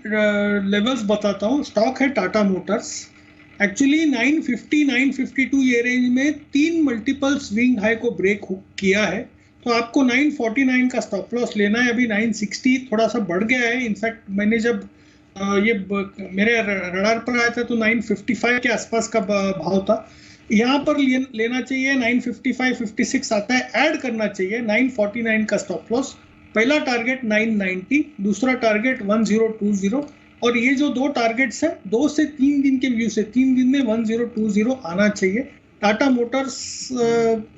Levels बताता हूँ। Stock है टाटा मोटर्स। एक्चुअली 950 952 ये रेंज में 3 मल्टीपल स्विंग हाई को ब्रेक किया है, तो आपको 949 का स्टॉप लॉस लेना है। अभी 960 थोड़ा सा बढ़ गया है। इनफैक्ट मैंने जब मेरे रडार पर आया था तो 955 के आसपास का भाव था। यहाँ पर लेना चाहिए। 955 56 आता है, ऐड करना चाहिए 949 का स्टॉप लॉस। पहला टारगेट 990, दूसरा टारगेट 1020, और ये जो दो टारगेट्स हैं 2 से 3 दिन के व्यू से 3 दिन में 1020 आना चाहिए। टाटा मोटर्स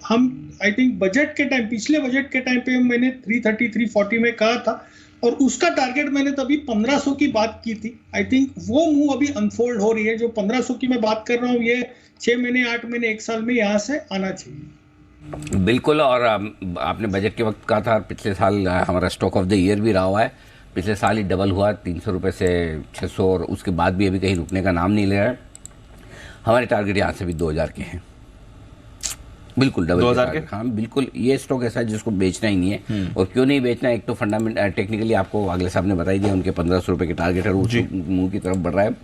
हम आई थिंक बजट के टाइम, पिछले बजट के टाइम पे मैंने 330 340 में कहा था, और उसका टारगेट मैंने तभी 1500 की बात की थी। आई थिंक वो मूव अभी अनफोल्ड हो रही है। जो 1500 की मैं बात कर रहा हूँ, ये 6 महीने 8 महीने 1 साल में यहाँ से आना चाहिए। बिल्कुल। और आपने बजट के वक्त कहा था, पिछले साल हमारा स्टॉक ऑफ द ईयर भी रहा हुआ है। पिछले साल ही डबल हुआ, 300 रुपये से 600, और उसके बाद भी अभी कहीं रुकने का नाम नहीं ले रहा है। हमारे टारगेट यहाँ से भी 2000 के हैं। बिल्कुल डबल 2000 के। हाँ बिल्कुल, ये स्टॉक ऐसा है जिसको बेचना ही नहीं है। और क्यों नहीं बेचना, एक तो फंडामेंटल टेक्निकली आपको अगले साहब ने बताई दिया, उनके 1500 रुपये के टारगेट है, उस मुंह की तरफ बढ़ रहा है।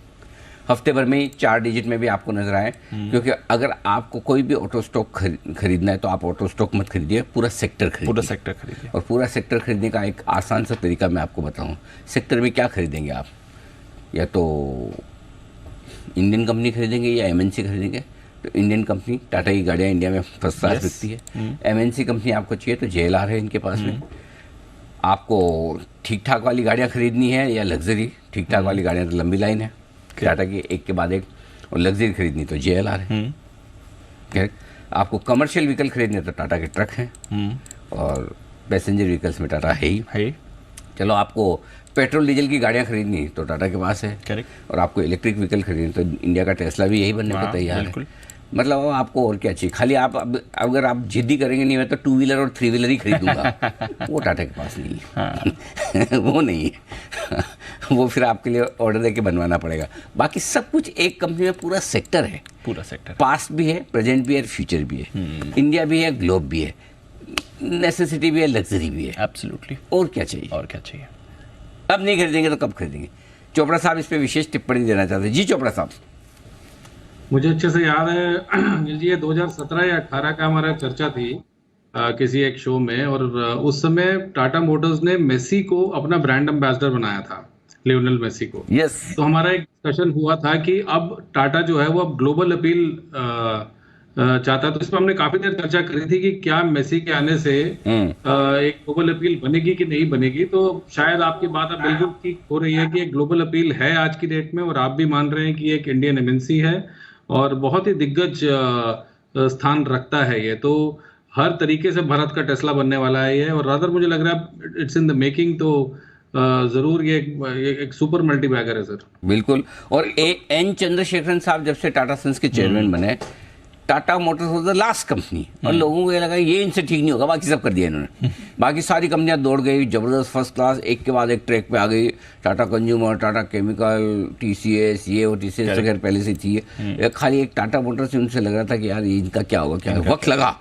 हफ्ते भर में 4 डिजिट में भी आपको नजर आए। क्योंकि अगर आपको कोई भी ऑटो स्टॉक खरीदना है तो आप ऑटो स्टॉक मत खरीदिए, पूरा सेक्टर खरीदिए। और पूरा सेक्टर खरीदने का एक आसान सा तरीका मैं आपको बताऊं। सेक्टर में क्या खरीदेंगे आप, या तो इंडियन कंपनी खरीदेंगे या एमएनसी खरीदेंगे। तो इंडियन कंपनी, टाटा की गाड़ियाँ इंडिया में फर्स्ट क्लास बिकती है। एमएनसी कंपनी आपको चाहिए तो जेएलआर है इनके पास में। आपको ठीक ठाक वाली गाड़ियाँ खरीदनी है या लग्जरी, ठीक ठाक वाली गाड़ियाँ तो लंबी लाइन है टाटा की, एक के बाद एक। और लग्जरी खरीदनी तो जेएलआर है। आपको कमर्शियल व्हीकल खरीदने तो टाटा के ट्रक हैं। और पैसेंजर व्हीकल्स में टाटा है ही। चलो आपको पेट्रोल डीजल की गाड़ियाँ खरीदनी तो टाटा के पास है। और आपको इलेक्ट्रिक व्हीकल खरीदनी तो इंडिया का टेस्ला भी यही बनने को तैयार है। मतलब आपको और क्या चाहिए, खाली आप अगर आप जिद्दी करेंगे नहीं, मैं तो 2 व्हीलर और 3 व्हीलर ही खरीदूंगा। वो टाटा के पास नहीं है। वो नहीं है। वो फिर आपके लिए ऑर्डर देके बनवाना पड़ेगा। बाकी सब कुछ एक कंपनी में पूरा सेक्टर है। पास्ट भी है, प्रेजेंट भी है, फ्यूचर भी है। इंडिया भी है, ग्लोब भी है, नेसेसिटी भी है, लग्जरी भी है। एब्सोल्युटली। और क्या चाहिए। अब नहीं खरीदेंगे तो कब खरीदेंगे। चोपड़ा साहब इस पे विशेष टिप्पणी देना चाहते हैं। जी चोपड़ा साहब। मुझे अच्छे से याद है ये 2017 या 18 का हमारा चर्चा थी किसी एक शो में, और उस समय टाटा मोटर्स ने मेसी को अपना ब्रांड एम्बेसडर बनाया था, लियोनेल मेसी को। यस। तो हमारा एक डिस्कशन हुआ था कि अब टाटा जो है वो अब ग्लोबल अपील चाहता है। तो इस पर हमने काफी देर चर्चा करी थी कि क्या मेसी के आने से एक ग्लोबल अपील बनेगी कि नहीं बनेगी। तो शायद आपकी बात अब बिल्कुल ठीक हो रही है कि एक ग्लोबल अपील है आज की डेट में, और आप भी मान रहे हैं कि एक इंडियन एमएनसी है और बहुत ही दिग्गज स्थान रखता है ये। तो हर तरीके से भारत का टेस्ला बनने वाला है ये, और रादर मुझे लग रहा है इट्स इन द मेकिंग। तो जरूर ये एक सुपर मल्टी बैगर है सर। बिल्कुल। और एन चंद्रशेखरन साहब जब से टाटा सन्स के चेयरमैन बने, Tata Motors was the last company, और लोगों को ये लगा ये इनसे ठीक नहीं होगा, बाकी सब कर दिया इन्होंने। बाकी सारी कंपनियां दौड़ गई, जबरदस्त फर्स्ट क्लास, एक के बाद एक ट्रैक पे आ गई। Tata consumer, Tata chemical, TCS, ये और टीसीएस तो खैर पहले से थी। खाली एक टाटा मोटर्स से उनसे लग रहा था कि यार इनका क्या होगा, क्या वक्त लगा।